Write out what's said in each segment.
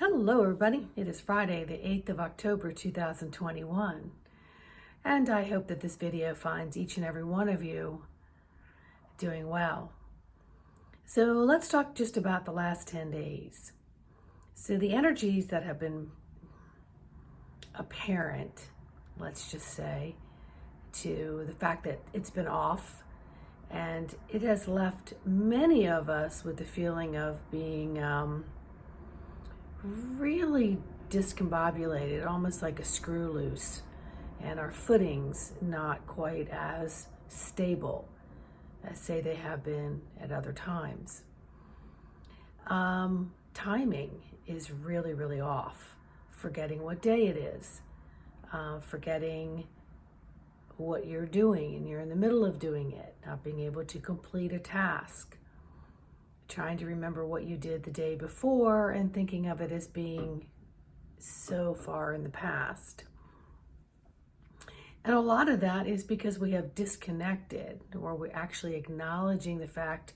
Hello, everybody. It is Friday, the 8th of October, 2021. And I hope that this video finds each and every one of you doing well. So let's talk just about the last 10 days. So the energies that have been apparent, let's just say, to the fact that it's been off, and it has left many of us with the feeling of being really discombobulated, almost like a screw loose, and our footings not quite as stable as, say, they have been at other times. Timing is really, really off. Forgetting what day it is, forgetting what you're doing, and you're in the middle of doing it, not being able to complete a task, trying to remember what you did the day before and thinking of it as being so far in the past. And a lot of that is because we have disconnected, or we're actually acknowledging the fact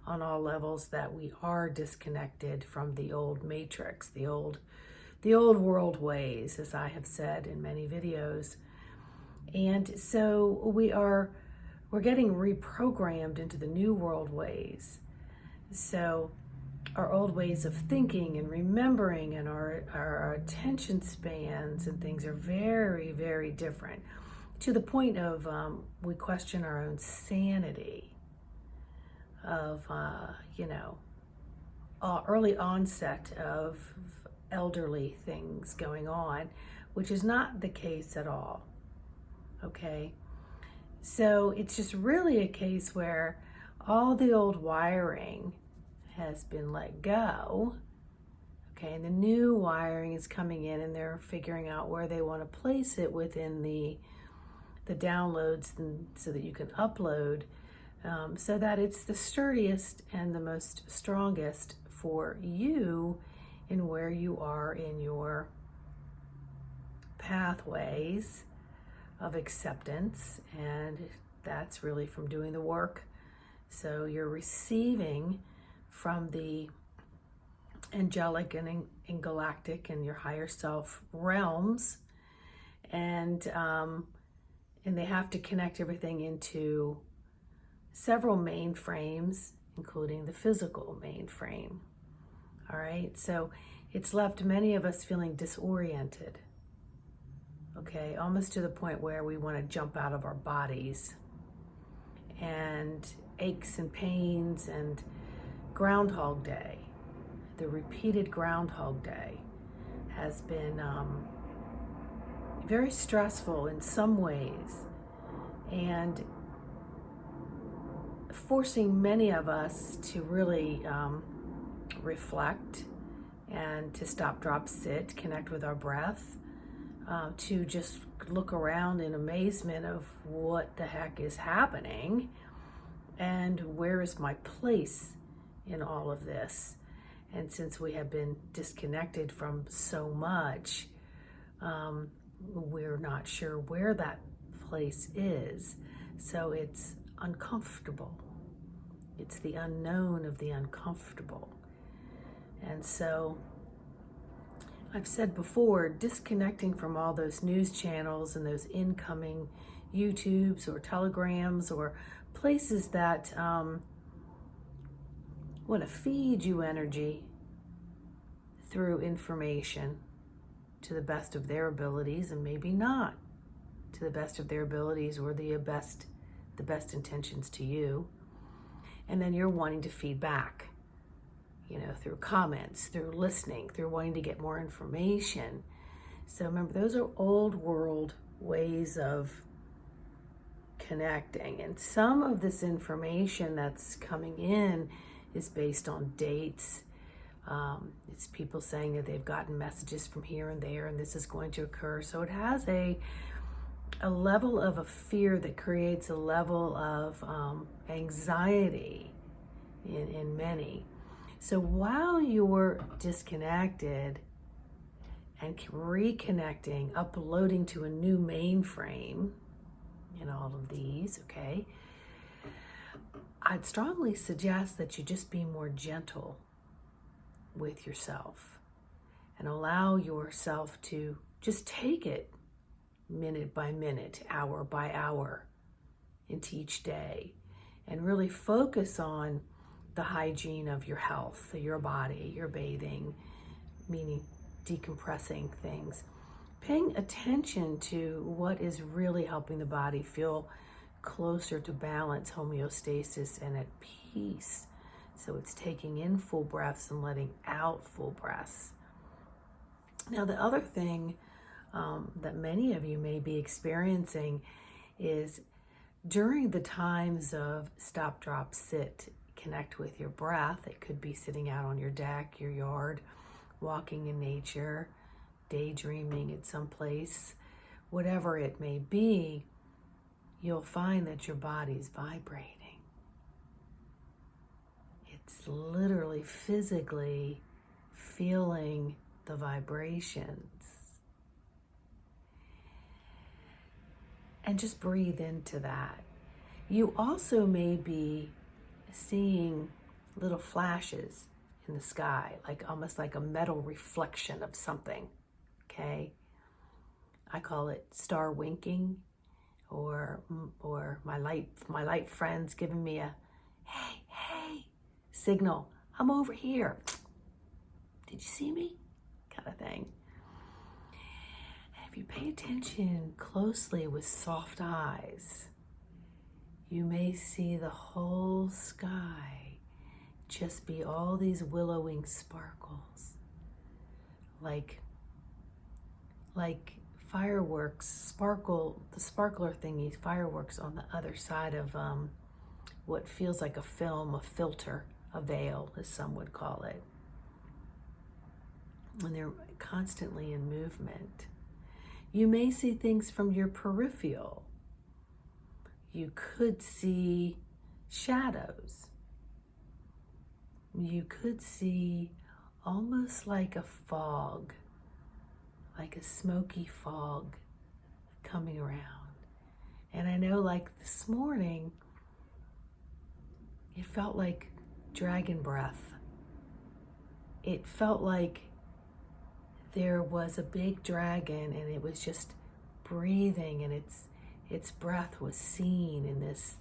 on all levels that we are disconnected from the old matrix, the old world ways, as I have said in many videos. And so we're getting reprogrammed into the new world ways. So our old ways of thinking and remembering and our attention spans and things are very, very different, to the point of we question our own sanity of, early onset of elderly things going on, which is not the case at all, okay? So it's just really a case where all the old wiring has been let go, okay, and the new wiring is coming in, and they're figuring out where they want to place it within the downloads, and so that you can upload, so that it's the sturdiest and the most strongest for you in where you are in your pathways of acceptance. And that's really from doing the work. So you're receiving from the angelic and galactic and your higher self realms, and they have to connect everything into several mainframes, including the physical mainframe. All right, so it's left many of us feeling disoriented, okay, almost to the point where we want to jump out of our bodies, and aches and pains and Groundhog Day, the repeated Groundhog Day, has been very stressful in some ways, and forcing many of us to really reflect and to stop, drop, sit, connect with our breath, to just look around in amazement of what the heck is happening and where is my place in all of this. And since we have been disconnected from so much, we're not sure where that place is. So it's uncomfortable. It's the unknown of the uncomfortable. And so I've said before, disconnecting from all those news channels and those incoming YouTubes or telegrams or places that want to feed you energy through information to the best of their abilities, and maybe not to the best of their abilities or the best intentions to you. And then you're wanting to feed back, through comments, through listening, through wanting to get more information. So remember, those are old world ways of connecting. And some of this information that's coming in is based on dates. It's people saying that they've gotten messages from here and there, and this is going to occur. So it has a level of a fear that creates a level of anxiety in many. So while you're disconnected and reconnecting, uploading to a new mainframe in all of these, okay, I'd strongly suggest that you just be more gentle with yourself and allow yourself to just take it minute by minute, hour by hour into each day, and really focus on the hygiene of your health, your body, your bathing, meaning decompressing things, paying attention to what is really helping the body feel closer to balance, homeostasis, and at peace. So it's taking in full breaths and letting out full breaths. Now, the other thing that many of you may be experiencing is during the times of stop, drop, sit, connect with your breath. It could be sitting out on your deck, your yard, walking in nature, daydreaming at some place, whatever it may be, you'll find that your body's vibrating. It's literally physically feeling the vibrations. And just breathe into that. You also may be seeing little flashes in the sky, like almost like a metal reflection of something, okay? I call it star winking, or my light friends giving me a hey signal. I'm over here. Did you see me? Kind of thing. If you pay attention closely with soft eyes, you may see the whole sky just be all these willowing sparkles, like fireworks, the sparkler thingies, fireworks on the other side of what feels like a film, a filter, a veil, as some would call it. And they're constantly in movement. You may see things from your peripheral. You could see shadows. You could see almost like a fog, like a smoky fog coming around. And I know, like this morning, it felt like dragon breath. It felt like there was a big dragon and it was just breathing, and its breath was seen in this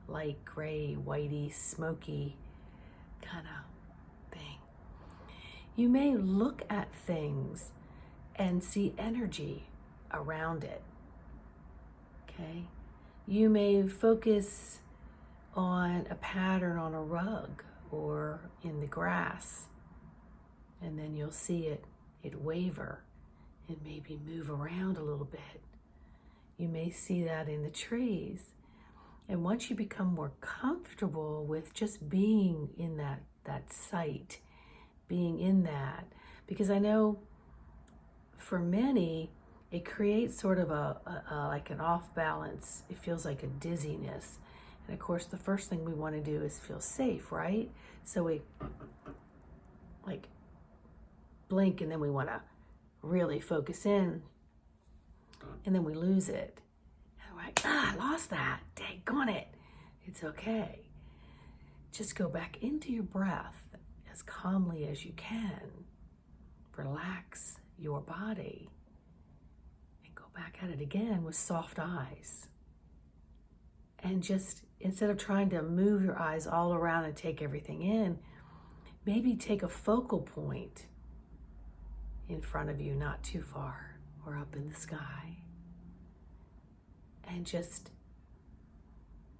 light gray, whitey, smoky kind of thing. You may look at things and see energy around it, okay? You may focus on a pattern on a rug or in the grass, and then you'll see it waver and maybe move around a little bit. You may see that in the trees. And once you become more comfortable with just being in that site, being in that, because I know for many, it creates sort of a like an off balance. It feels like a dizziness. And of course, the first thing we want to do is feel safe, right? So we like blink, and then we want to really focus in, and then we lose it. And we're like, I lost that. Daggone it. It's okay. Just go back into your breath as calmly as you can. Relax your body and go back at it again with soft eyes. And just, instead of trying to move your eyes all around and take everything in, maybe take a focal point in front of you, not too far, or up in the sky. And just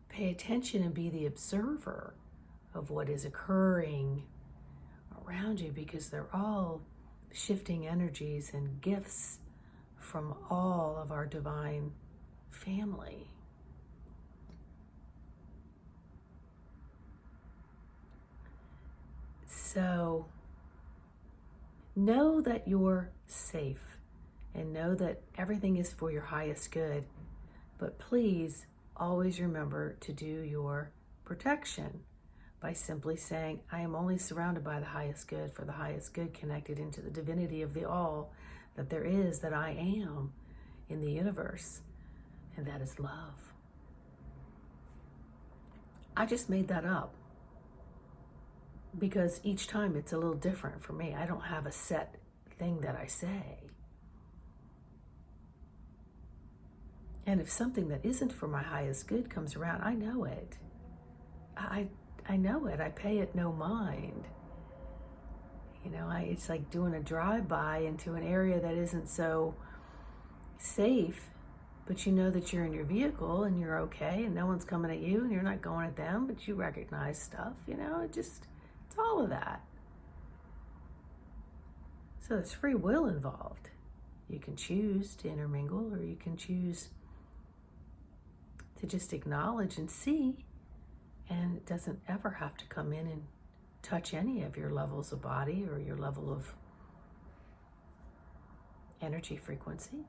pay attention and be the observer of what is occurring around you, because they're all shifting energies and gifts from all of our divine family. So know that you're safe and know that everything is for your highest good. But please always remember to do your protection by simply saying, I am only surrounded by the highest good, for the highest good connected into the divinity of the all that there is, that I am in the universe, and that is love. I just made that up because each time it's a little different for me. I don't have a set thing that I say. And if something that isn't for my highest good comes around, I know it. I know it. I pay it no mind. It's like doing a drive-by into an area that isn't so safe, but you know that you're in your vehicle and you're okay and no one's coming at you and you're not going at them, but you recognize stuff, it's all of that. So there's free will involved. You can choose to intermingle, or you can choose to just acknowledge and see, and it doesn't ever have to come in and touch any of your levels of body or your level of energy frequency.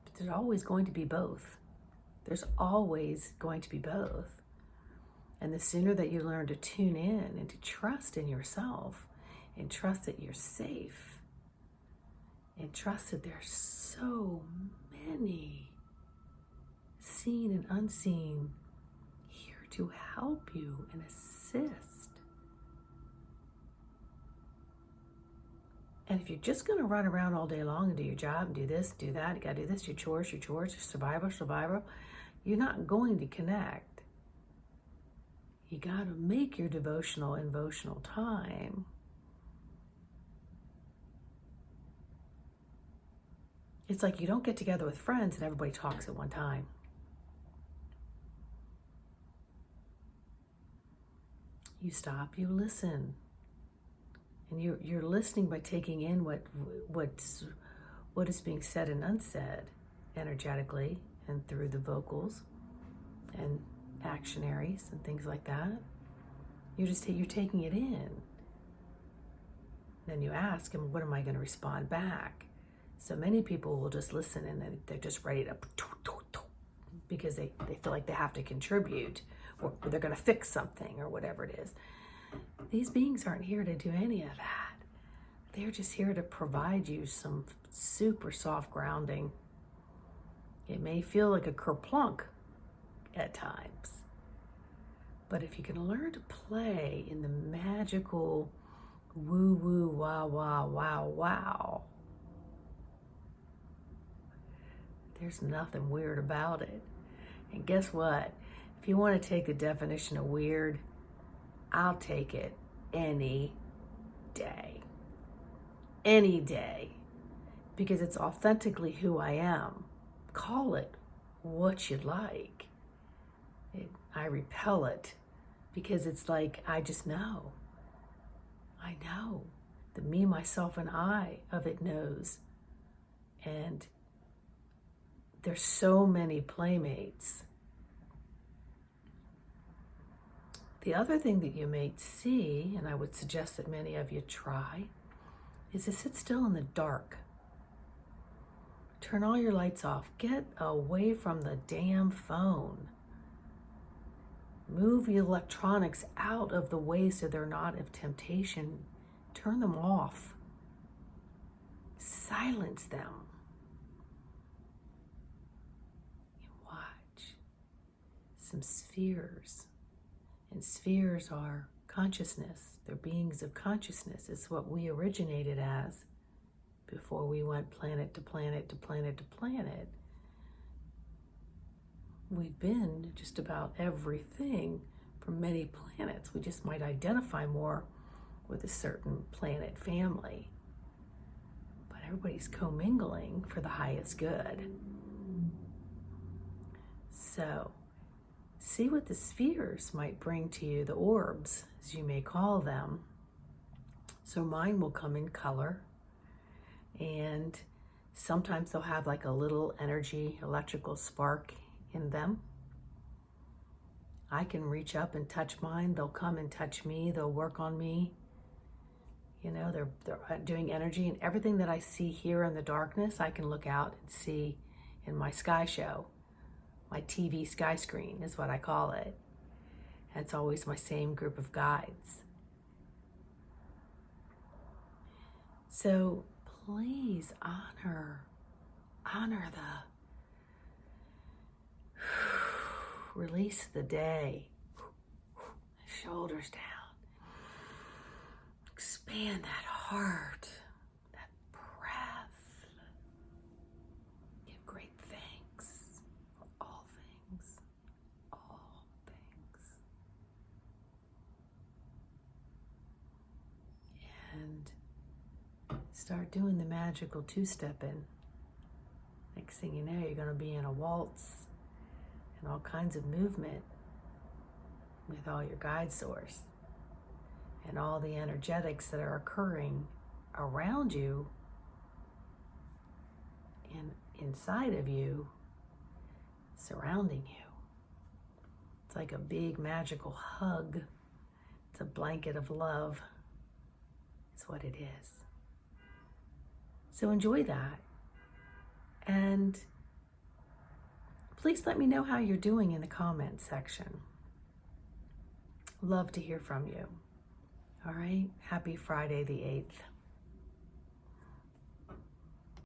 But there's always going to be both. There's always going to be both. And the sooner that you learn to tune in and to trust in yourself, and trust that you're safe, and trust that there's so many seen and unseen here to help you and assist. And if you're just going to run around all day long and do your job and do this, do that, you got to do this, your chores, your survival, you're not going to connect. You got to make your devotional and votional time. It's like you don't get together with friends and everybody talks at one time. You stop, you listen. And you're listening by taking in what is being said and unsaid energetically and through the vocals and actionaries and things like that. You're taking it in. Then you ask them, what am I going to respond back? So many people will just listen and then they're just ready to, because they feel like they have to contribute, or they're going to fix something or whatever it is. These beings aren't here to do any of that. They're just here to provide you some super soft grounding. It may feel like a kerplunk at times, but if you can learn to play in the magical woo woo wow wow wow wow, there's nothing weird about it. And guess what? If you want to take the definition of weird, I'll take it any day. Any day. Because it's authentically who I am. Call it what you like. I repel it because it's like, I just know. I know. The me, myself, and I of it knows. And there's so many playmates. The other thing that you may see, and I would suggest that many of you try, is to sit still in the dark. Turn all your lights off. Get away from the damn phone. Move the electronics out of the way so they're not of temptation. Turn them off. Silence them. Watch some spheres. And spheres are consciousness. They're beings of consciousness. It's what we originated as before we went planet to planet to planet to planet. We've been just about everything from many planets. We just might identify more with a certain planet family. But everybody's commingling for the highest good. So, see what the spheres might bring to you, the orbs, as you may call them. So mine will come in color, and sometimes they'll have like a little energy, electrical spark in them. I can reach up and touch mine. They'll come and touch me. They'll work on me. They're doing energy, and everything that I see here in the darkness, I can look out and see in my sky show. My TV sky screen is what I call it. And it's always my same group of guides. So please honor the release the day. Shoulders down. Expand that heart. Start doing the magical two-stepping. Next thing you know, you're going to be in a waltz and all kinds of movement with all your guide source and all the energetics that are occurring around you and inside of you, surrounding you. It's like a big magical hug. It's a blanket of love. It's what it is. So enjoy that. And please let me know how you're doing in the comments section. Love to hear from you. All right. Happy Friday the 8th.